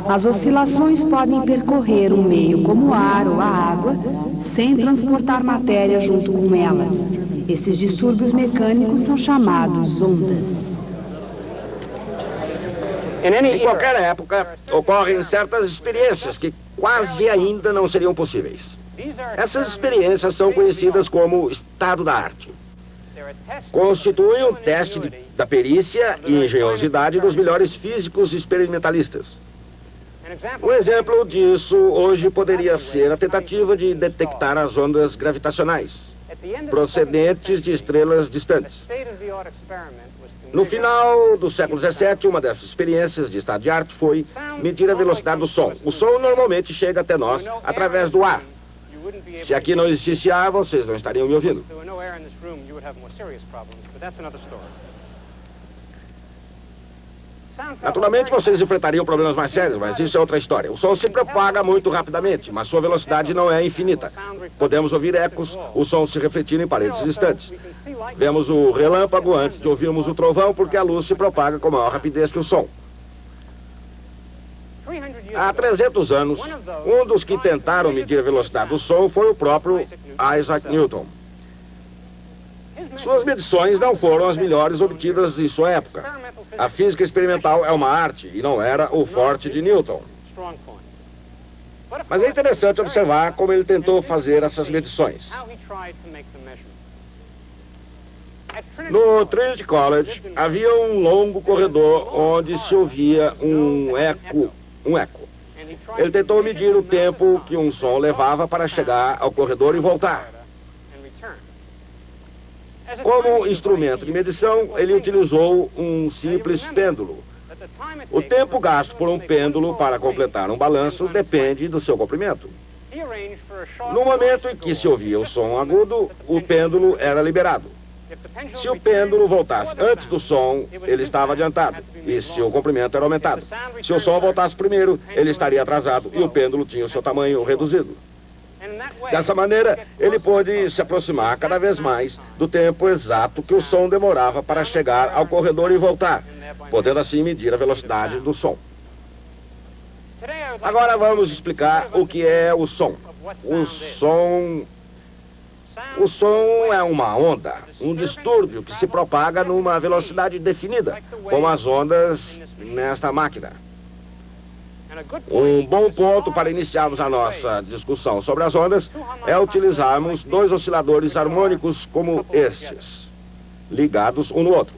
As oscilações podem percorrer um meio como o ar ou a água, sem transportar matéria junto com elas. Esses distúrbios mecânicos são chamados ondas. Em qualquer época, ocorrem certas experiências que quase ainda não seriam possíveis. Essas experiências são conhecidas como estado da arte. Constituem um teste da perícia e engenhosidade dos melhores físicos e experimentalistas. Um exemplo disso hoje poderia ser a tentativa de detectar as ondas gravitacionais, procedentes de estrelas distantes. No final do século XVII, uma dessas experiências de estado de arte foi medir a velocidade do som. O som normalmente chega até nós através do ar. Se aqui não existisse ar, vocês não estariam me ouvindo. Naturalmente, vocês enfrentariam problemas mais sérios, mas isso é outra história. O som se propaga muito rapidamente, mas sua velocidade não é infinita. Podemos ouvir ecos, o som se refletindo em paredes distantes. Vemos o relâmpago antes de ouvirmos o trovão, porque a luz se propaga com maior rapidez que o som. Há 300 anos, um dos que tentaram medir a velocidade do som foi o próprio Isaac Newton. Suas medições não foram as melhores obtidas em sua época. A física experimental é uma arte e não era o forte de Newton. Mas é interessante observar como ele tentou fazer essas medições. No Trinity College, havia um longo corredor onde se ouvia um eco. Ele tentou medir o tempo que um som levava para chegar ao corredor e voltar. Como instrumento de medição, ele utilizou um simples pêndulo. O tempo gasto por um pêndulo para completar um balanço depende do seu comprimento. No momento em que se ouvia o som agudo, o pêndulo era liberado. Se o pêndulo voltasse antes do som, ele estava adiantado, e seu comprimento era aumentado. Se o som voltasse primeiro, ele estaria atrasado, e o pêndulo tinha o seu tamanho reduzido. Dessa maneira, ele pôde se aproximar cada vez mais do tempo exato que o som demorava para chegar ao corredor e voltar, podendo assim medir a velocidade do som. Agora vamos explicar o que é o som. O som é uma onda, um distúrbio que se propaga numa velocidade definida, como as ondas nesta máquina. Um bom ponto para iniciarmos a nossa discussão sobre as ondas é utilizarmos dois osciladores harmônicos como estes, ligados um no outro.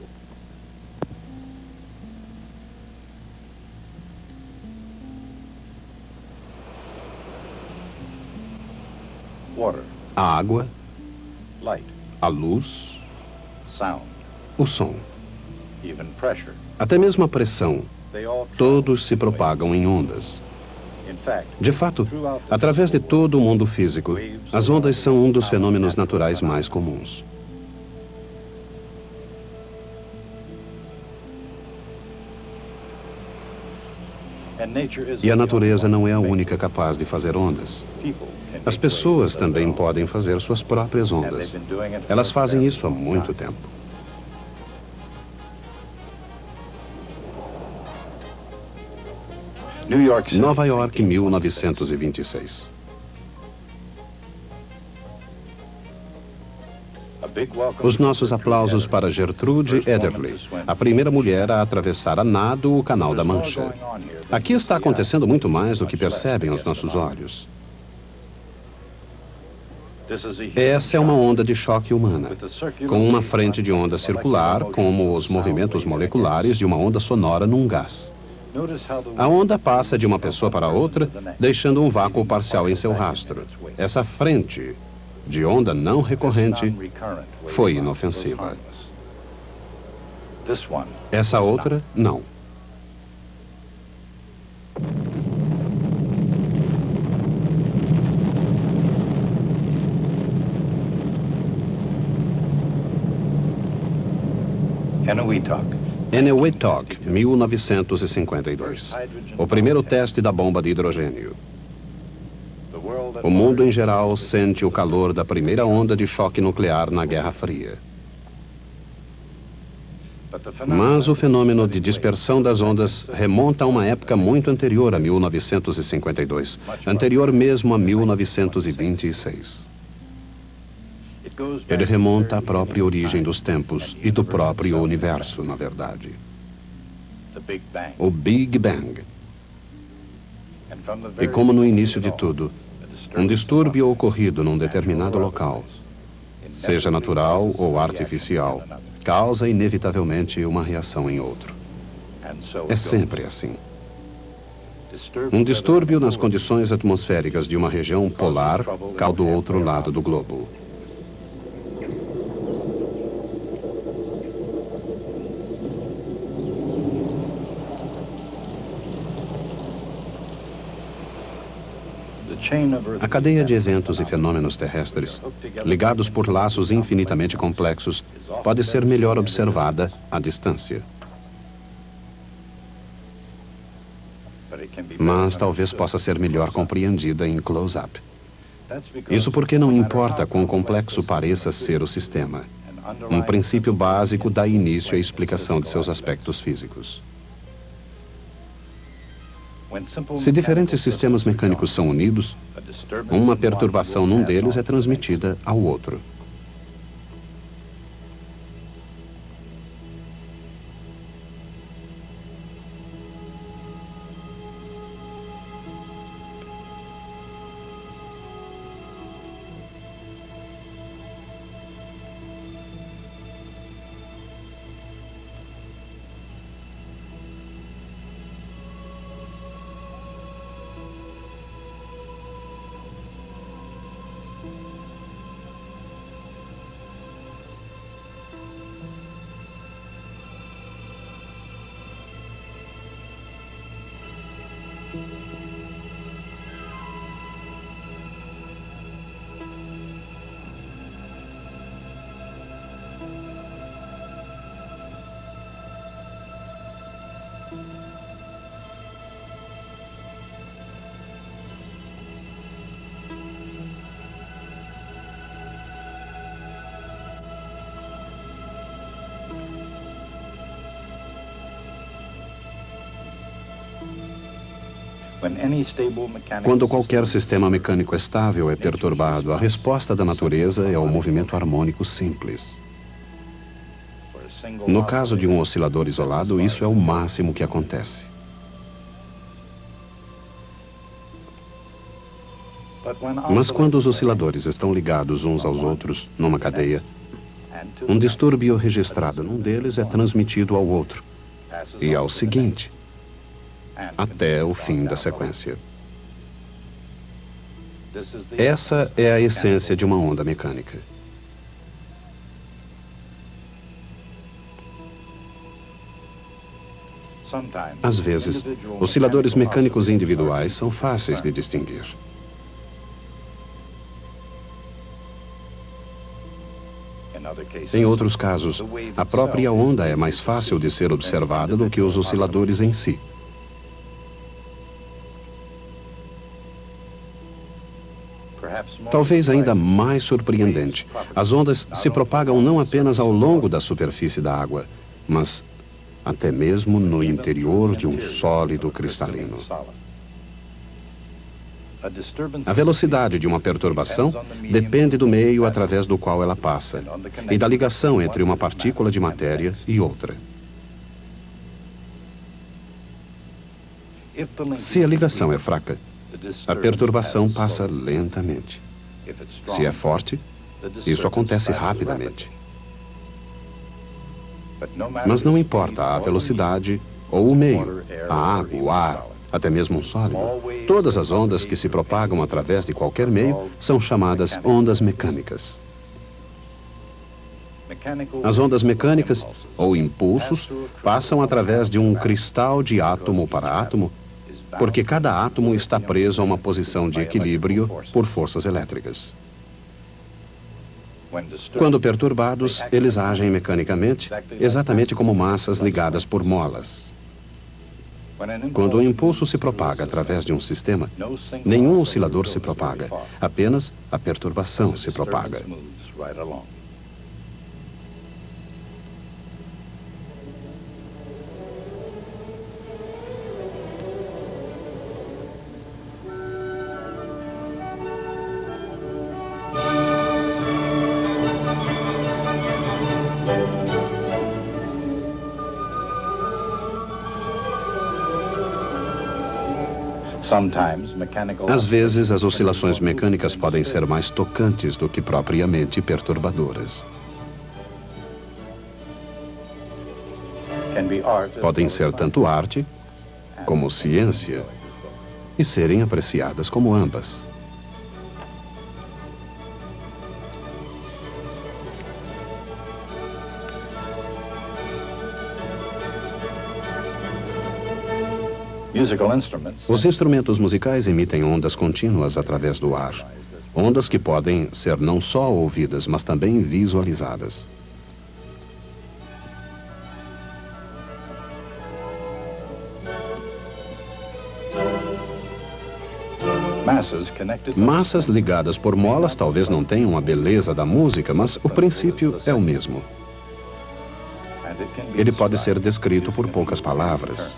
A água, a luz, o som, até mesmo a pressão, todos se propagam em ondas. De fato, através de todo o mundo físico, as ondas são um dos fenômenos naturais mais comuns. E a natureza não é a única capaz de fazer ondas. As pessoas também podem fazer suas próprias ondas. Elas fazem isso há muito tempo. Nova York, 1926. Os nossos aplausos para Gertrude Ederle, a primeira mulher a atravessar a nado o Canal da Mancha. Aqui está acontecendo muito mais do que percebem os nossos olhos. Essa é uma onda de choque humana, com uma frente de onda circular, como os movimentos moleculares de uma onda sonora num gás. A onda passa de uma pessoa para outra, deixando um vácuo parcial em seu rastro. Essa frente de onda não recorrente foi inofensiva. Essa outra, não. Eniwetok, 1952. O primeiro teste da bomba de hidrogênio. O mundo em geral sente o calor da primeira onda de choque nuclear na Guerra Fria. Mas o fenômeno de dispersão das ondas remonta a uma época muito anterior a 1952, anterior mesmo a 1926. Ele remonta à própria origem dos tempos e do próprio universo, na verdade. O Big Bang. E como no início de tudo, um distúrbio ocorrido num determinado local, seja natural ou artificial, causa inevitavelmente uma reação em outro. É sempre assim. Um distúrbio nas condições atmosféricas de uma região polar cai do outro lado do globo. A cadeia de eventos e fenômenos terrestres, ligados por laços infinitamente complexos, pode ser melhor observada à distância. Mas talvez possa ser melhor compreendida em close-up. Isso porque não importa quão complexo pareça ser o sistema. Um princípio básico dá início à explicação de seus aspectos físicos. Se diferentes sistemas mecânicos são unidos, uma perturbação num deles é transmitida ao outro. Quando qualquer sistema mecânico estável é perturbado, a resposta da natureza é o movimento harmônico simples. No caso de um oscilador isolado, isso é o máximo que acontece. Mas quando os osciladores estão ligados uns aos outros numa cadeia, um distúrbio registrado num deles é transmitido ao outro e ao seguinte, até o fim da sequência. Essa é a essência de uma onda mecânica. Às vezes, osciladores mecânicos individuais são fáceis de distinguir. Em outros casos, a própria onda é mais fácil de ser observada do que os osciladores em si. Talvez ainda mais surpreendente, as ondas se propagam não apenas ao longo da superfície da água, mas até mesmo no interior de um sólido cristalino. A velocidade de uma perturbação depende do meio através do qual ela passa e da ligação entre uma partícula de matéria e outra. Se a ligação é fraca, a perturbação passa lentamente. Se é forte, isso acontece rapidamente. Mas não importa a velocidade ou o meio, a água, o ar, até mesmo um sólido. Todas as ondas que se propagam através de qualquer meio são chamadas ondas mecânicas. As ondas mecânicas, ou impulsos, passam através de um cristal de átomo para átomo, porque cada átomo está preso a uma posição de equilíbrio por forças elétricas. Quando perturbados, eles agem mecanicamente, exatamente como massas ligadas por molas. Quando o impulso se propaga através de um sistema, nenhum oscilador se propaga, apenas a perturbação se propaga. Às vezes, as oscilações mecânicas podem ser mais tocantes do que propriamente perturbadoras. Podem ser tanto arte como ciência e serem apreciadas como ambas. Os instrumentos musicais emitem ondas contínuas através do ar. Ondas que podem ser não só ouvidas, mas também visualizadas. Massas ligadas por molas talvez não tenham a beleza da música, mas o princípio é o mesmo. Ele pode ser descrito por poucas palavras.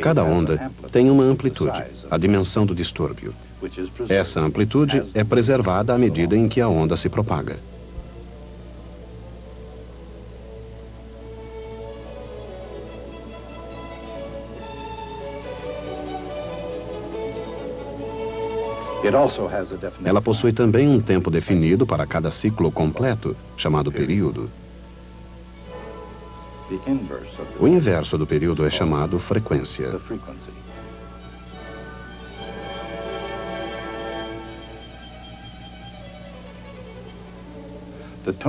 Cada onda tem uma amplitude, a dimensão do distúrbio. Essa amplitude é preservada à medida em que a onda se propaga. Ela possui também um tempo definido para cada ciclo completo, chamado período. O inverso do período é chamado frequência.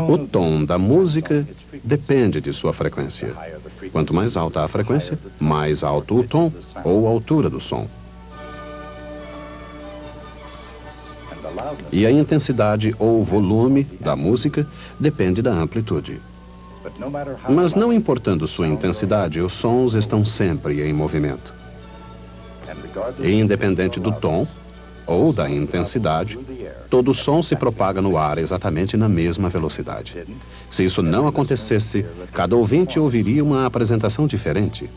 O tom da música depende de sua frequência. Quanto mais alta a frequência, mais alto o tom ou a altura do som. E a intensidade ou volume da música depende da amplitude. Mas não importando sua intensidade, os sons estão sempre em movimento. E independente do tom ou da intensidade, todo som se propaga no ar exatamente na mesma velocidade. Se isso não acontecesse, cada ouvinte ouviria uma apresentação diferente.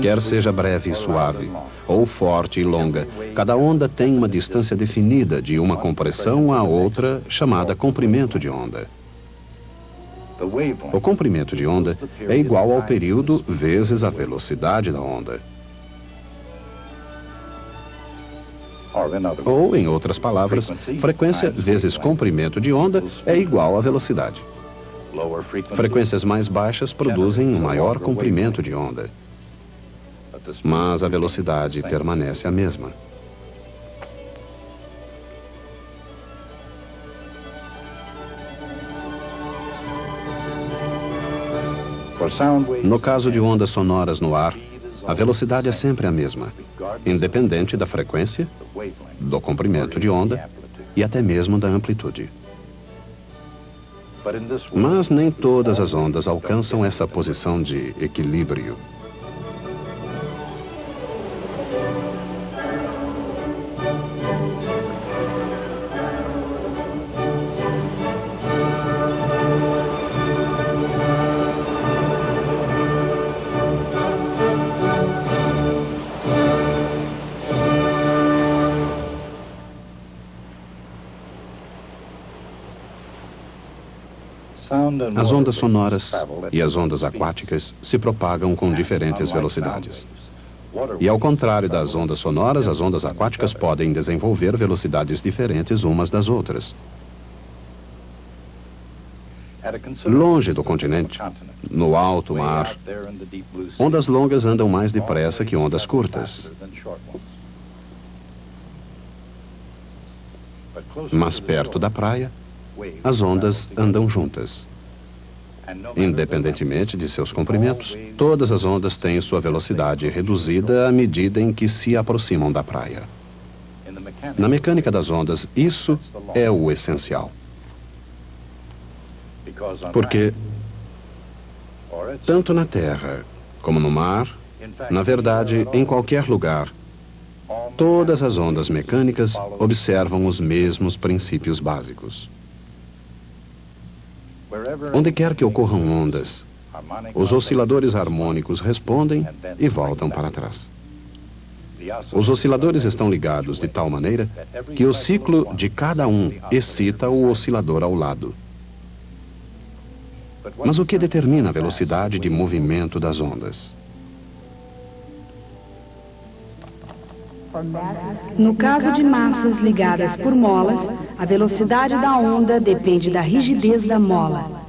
Quer seja breve e suave, ou forte e longa, cada onda tem uma distância definida de uma compressão a outra, chamada comprimento de onda. O comprimento de onda é igual ao período vezes a velocidade da onda. Ou, em outras palavras, frequência vezes comprimento de onda é igual a velocidade. Frequências mais baixas produzem um maior comprimento de onda. Mas a velocidade permanece a mesma. No caso de ondas sonoras no ar, a velocidade é sempre a mesma, independente da frequência, do comprimento de onda e até mesmo da amplitude. Mas nem todas as ondas alcançam essa posição de equilíbrio. As ondas sonoras e as ondas aquáticas se propagam com diferentes velocidades. E ao contrário das ondas sonoras, as ondas aquáticas podem desenvolver velocidades diferentes umas das outras. Longe do continente, no alto mar, ondas longas andam mais depressa que ondas curtas. Mas perto da praia, as ondas andam juntas. Independentemente de seus comprimentos, todas as ondas têm sua velocidade reduzida à medida em que se aproximam da praia. Na mecânica das ondas, isso é o essencial. Porque, tanto na terra como no mar, na verdade, em qualquer lugar, todas as ondas mecânicas observam os mesmos princípios básicos. Onde quer que ocorram ondas, Os osciladores harmônicos respondem e voltam para trás. Os osciladores estão ligados de tal maneira que o ciclo de cada um excita o oscilador ao lado. Mas o que determina a velocidade de movimento das ondas? No caso de massas ligadas por molas, a velocidade da onda depende da rigidez da mola,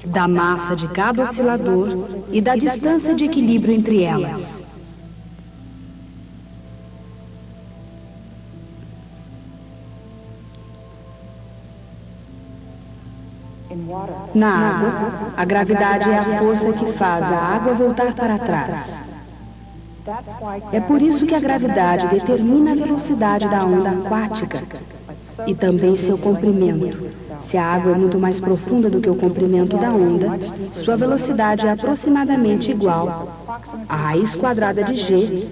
da massa de cada oscilador e da distância de equilíbrio entre elas. Na água, a gravidade é a força que faz a água voltar para trás. É por isso que a gravidade determina a velocidade da onda aquática e também seu comprimento. Se a água é muito mais profunda do que o comprimento da onda, sua velocidade é aproximadamente igual à raiz quadrada de g,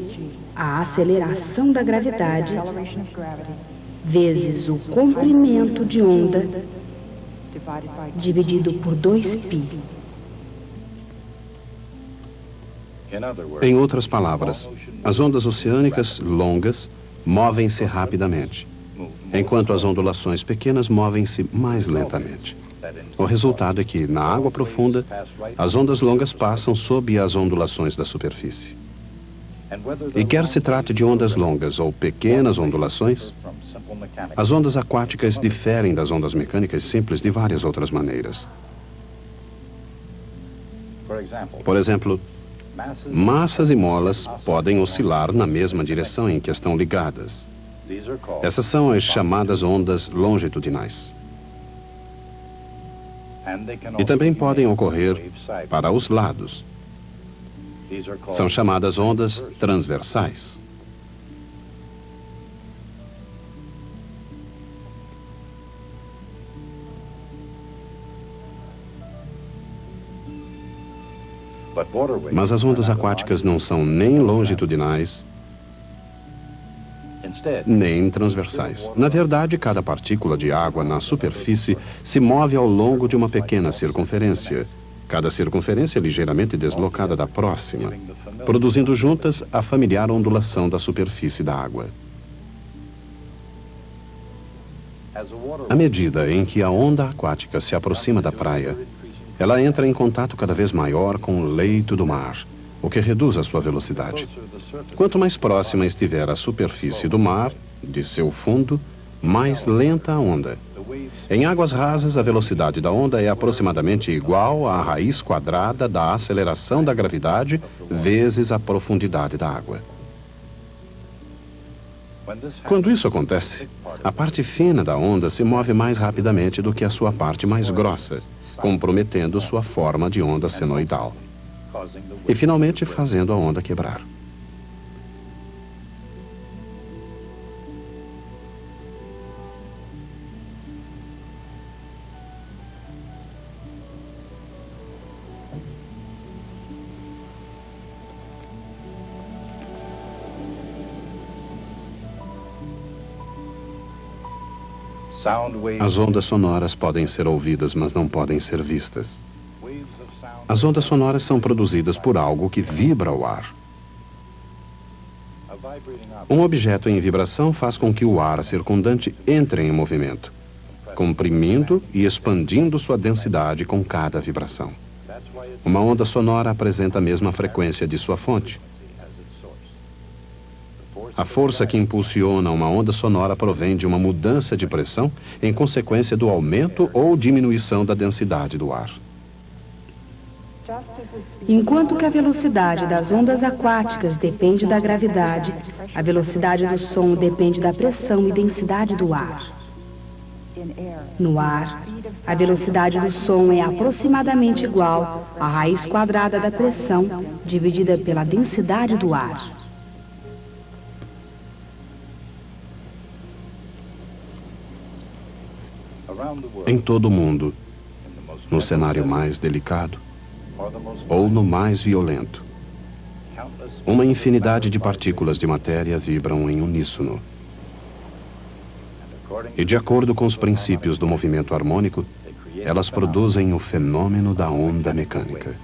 a aceleração da gravidade, vezes o comprimento de onda, dividido por 2π. Em outras palavras, as ondas oceânicas longas movem-se rapidamente, enquanto as ondulações pequenas movem-se mais lentamente. O resultado é que, na água profunda, as ondas longas passam sob as ondulações da superfície. E quer se trate de ondas longas ou pequenas ondulações, as ondas aquáticas diferem das ondas mecânicas simples de várias outras maneiras. Por exemplo, massas e molas podem oscilar na mesma direção em que estão ligadas. Essas são as chamadas ondas longitudinais. E também podem ocorrer para os lados. São chamadas ondas transversais. Mas as ondas aquáticas não são nem longitudinais, nem transversais. Na verdade, cada partícula de água na superfície se move ao longo de uma pequena circunferência. Cada circunferência é ligeiramente deslocada da próxima, produzindo juntas a familiar ondulação da superfície da água. À medida em que a onda aquática se aproxima da praia, ela entra em contato cada vez maior com o leito do mar, o que reduz a sua velocidade. Quanto mais próxima estiver a superfície do mar, de seu fundo, mais lenta a onda. Em águas rasas, a velocidade da onda é aproximadamente igual à raiz quadrada da aceleração da gravidade vezes a profundidade da água. Quando isso acontece, a parte fina da onda se move mais rapidamente do que a sua parte mais grossa, comprometendo sua forma de onda senoidal e, finalmente, fazendo a onda quebrar. As ondas sonoras podem ser ouvidas, mas não podem ser vistas. As ondas sonoras são produzidas por algo que vibra o ar. Um objeto em vibração faz com que o ar circundante entre em movimento, comprimindo e expandindo sua densidade com cada vibração. Uma onda sonora apresenta a mesma frequência de sua fonte. A força que impulsiona uma onda sonora provém de uma mudança de pressão em consequência do aumento ou diminuição da densidade do ar. Enquanto que a velocidade das ondas aquáticas depende da gravidade, a velocidade do som depende da pressão e densidade do ar. No ar, a velocidade do som é aproximadamente igual à raiz quadrada da pressão dividida pela densidade do ar. Em todo o mundo, no cenário mais delicado ou no mais violento, uma infinidade de partículas de matéria vibram em uníssono. E, de acordo com os princípios do movimento harmônico, Elas produzem o fenômeno da onda mecânica.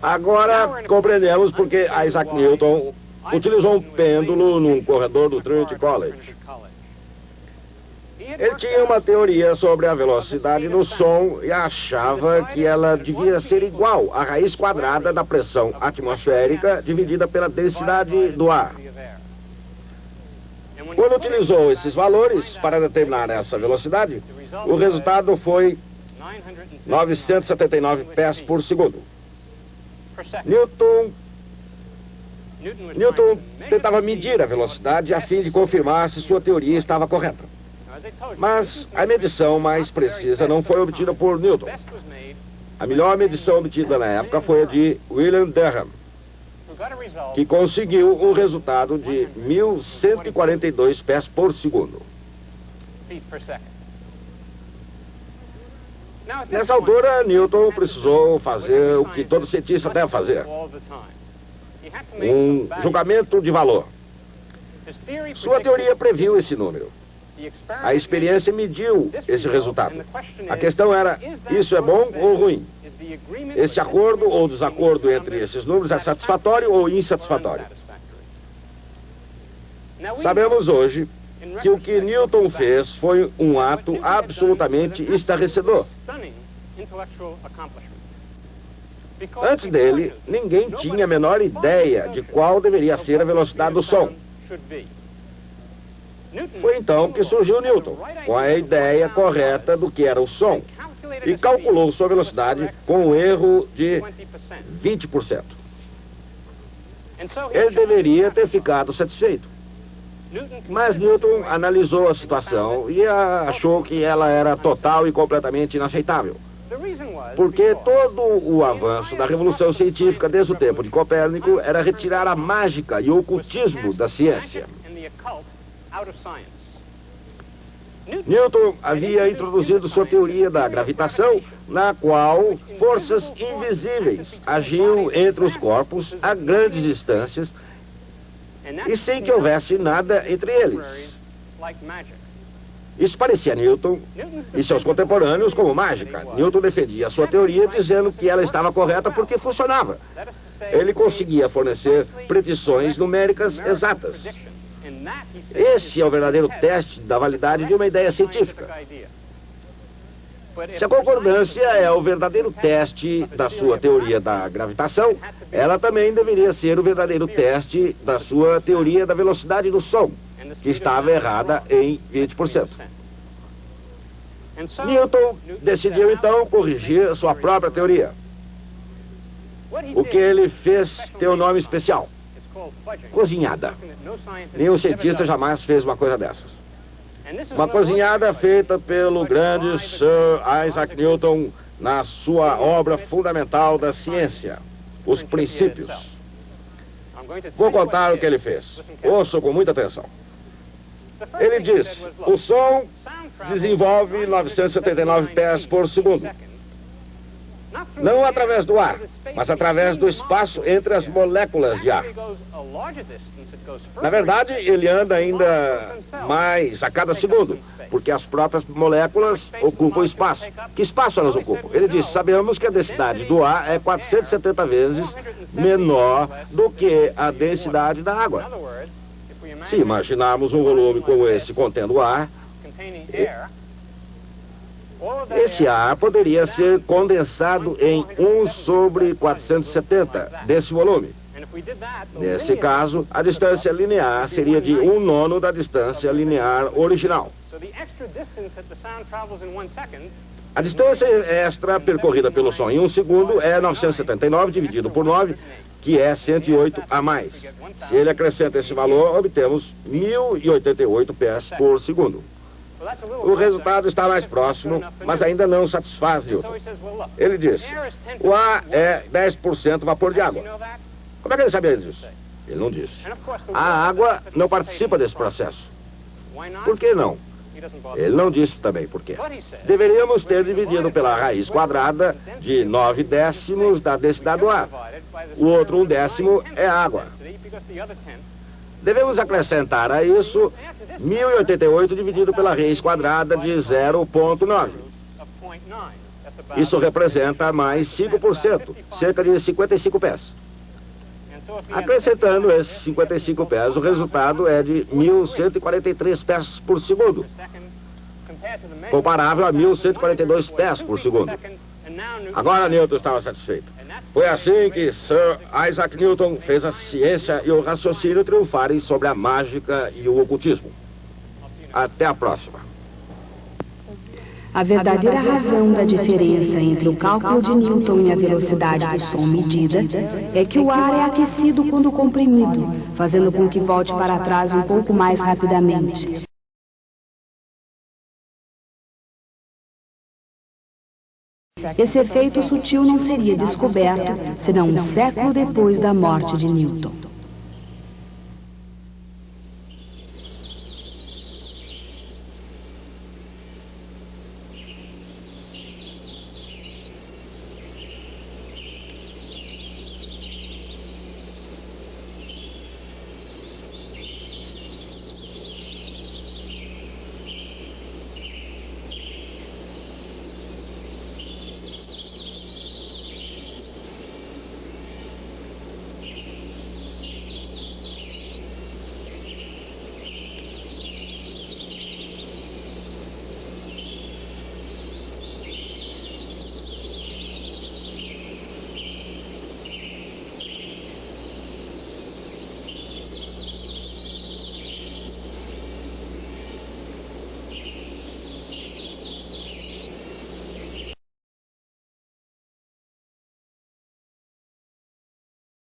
Agora compreendemos porque Isaac Newton utilizou um pêndulo num corredor do Trinity College. Ele tinha uma teoria sobre a velocidade do som e achava que ela devia ser igual à raiz quadrada da pressão atmosférica dividida pela densidade do ar. Quando utilizou esses valores para determinar essa velocidade, o resultado foi 979 pés por segundo. Newton tentava medir a velocidade a fim de confirmar se sua teoria estava correta. Mas a medição mais precisa não foi obtida por Newton. A melhor medição obtida na época foi a de William Derham, que conseguiu um resultado de 1.142 pés por segundo. Nessa altura, Newton precisou fazer o que todo cientista deve fazer: um julgamento de valor. Sua teoria previu esse número. A experiência mediu esse resultado. A questão era: isso é bom ou ruim? Esse acordo ou desacordo entre esses números é satisfatório ou insatisfatório? Sabemos hoje que o que Newton fez foi um ato absolutamente estarrecedor. Antes dele, ninguém tinha a menor ideia de qual deveria ser a velocidade do som. Foi então que surgiu Newton, com a ideia correta do que era o som, e calculou sua velocidade com um erro de 20%. Ele deveria ter ficado satisfeito. Mas Newton analisou a situação e achou que ela era total e completamente inaceitável. Porque todo o avanço da revolução científica desde o tempo de Copérnico era retirar a mágica e o ocultismo da ciência. Newton havia introduzido sua teoria da gravitação, na qual forças invisíveis agiam entre os corpos a grandes distâncias e sem que houvesse nada entre eles. Isso parecia a Newton e seus contemporâneos como mágica. Newton defendia a sua teoria dizendo que ela estava correta porque funcionava. Ele conseguia fornecer predições numéricas exatas. Esse é o verdadeiro teste da validade de uma ideia científica. Se a concordância é o verdadeiro teste da sua teoria da gravitação, ela também deveria ser o verdadeiro teste da sua teoria da velocidade do som, que estava errada em 20%. Newton decidiu então corrigir sua própria teoria. O que ele fez tem um nome especial: cozinhada. Nenhum cientista jamais fez uma coisa dessas. Uma cozinhada feita pelo grande Sir Isaac Newton na sua obra fundamental da ciência, Os Princípios. Vou contar o que ele fez. Ouçam com muita atenção. Ele diz: o som desenvolve 979 pés por segundo. Não através do ar, mas através do espaço entre as moléculas de ar. Na verdade, ele anda ainda mais a cada segundo, porque as próprias moléculas ocupam espaço. Que espaço elas ocupam? Ele diz: sabemos que a densidade do ar é 470 vezes menor do que a densidade da água. Se imaginarmos um volume como esse contendo ar, esse ar poderia ser condensado em 1 sobre 470 desse volume. Nesse caso, a distância linear seria de 1/9 da distância linear original. A distância extra percorrida pelo som em 1 segundo é 979 dividido por 9, que é 108 a mais. Se ele acrescenta esse valor, obtemos 1.088 pés por segundo. O resultado está mais próximo, mas ainda não satisfaz Newton. Ele disse: o ar é 10% vapor de água. Como é que ele sabia disso? Ele não disse. A água não participa desse processo. Por que não? Ele não disse também por quê. Deveríamos ter dividido pela raiz quadrada de 9 décimos da densidade do ar. O outro 1/10 é água. Devemos acrescentar a isso 1088 dividido pela raiz quadrada de 0,9. Isso representa mais 5%, cerca de 55 pés. Acrescentando esses 55 pés, o resultado é de 1.143 pés por segundo, comparável a 1.142 pés por segundo. Agora Newton estava satisfeito. Foi assim que Sir Isaac Newton fez a ciência e o raciocínio triunfarem sobre a mágica e o ocultismo. Até a próxima. A verdadeira razão da diferença entre o cálculo de Newton e a velocidade do som medida é que o ar é aquecido quando comprimido, fazendo com que volte para trás um pouco mais rapidamente. Esse efeito sutil não seria descoberto senão um século depois da morte de Newton.